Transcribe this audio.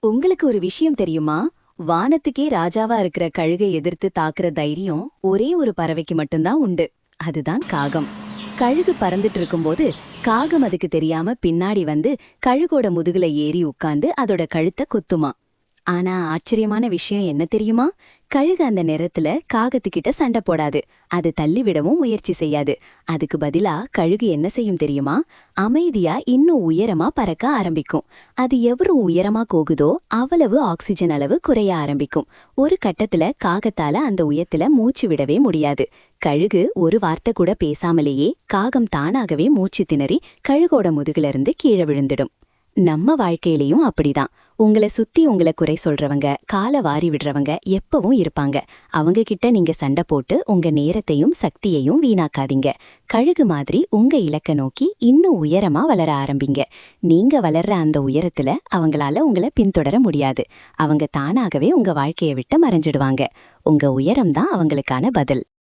உங்களுக்கு ஒரு விஷயம் தெரியுமா? வானத்துக்கே ராஜாவா இருக்கிற கழுகை எதிர்த்து தாக்குற தைரியம் ஒரே ஒரு பறவைக்கு மட்டும்தான் உண்டு. அதுதான் காகம். கழுகு பறந்துட்டு இருக்கும்போது காகம் அதுக்கு தெரியாம பின்னாடி வந்து கழுகோட முதுகுல ஏறி உட்கார்ந்து அதோட கழுத்தை குத்துமா. ஆனா ஆச்சரியமான விஷயம் என்ன தெரியுமா? கழுகு அந்த நேரத்துல காகத்துக்கிட்ட சண்டை போடாது. அது தள்ளிவிடவும் முயற்சி செய்யாது. அதுக்கு பதிலா கழுகு என்ன செய்யும் தெரியுமா? அமைதியா இன்னும் உயரமா பறக்க ஆரம்பிக்கும். அது எவ்வளவு உயரமா போகுதோ அவ்வளவு ஆக்சிஜன் அளவு குறைய ஆரம்பிக்கும். ஒரு கட்டத்துல காகத்தால அந்த உயரத்துல மூச்சு விடவே முடியாது. கழுகு ஒரு வார்த்தை கூட பேசாமலேயே காகம் தானாகவே மூச்சு திணறி கழுகோட முதுகுல இருந்து கீழே விழுந்துடும். நம்ம வாழ்க்கையிலயும் அப்படிதான். உங்களை சுத்தி உங்களை குறை சொல்றவங்க, காலை வாரி விடுறவங்க எப்பவும் இருப்பாங்க. அவங்க கிட்ட நீங்க சண்டை போட்டு உங்க நேரத்தையும் சக்தியையும் வீணாக்காதீங்க. கழுகு மாதிரி உங்க இலக்க நோக்கி இன்னும் உயரமா வளர ஆரம்பிங்க. நீங்க வளர்ற அந்த உயரத்துல அவங்களால உங்களை பின்தொடர முடியாது. அவங்க தானாகவே உங்க வாழ்க்கையை விட்டு மறைஞ்சிடுவாங்க. உங்க உயரம்தான் அவங்களுக்கான பதில்.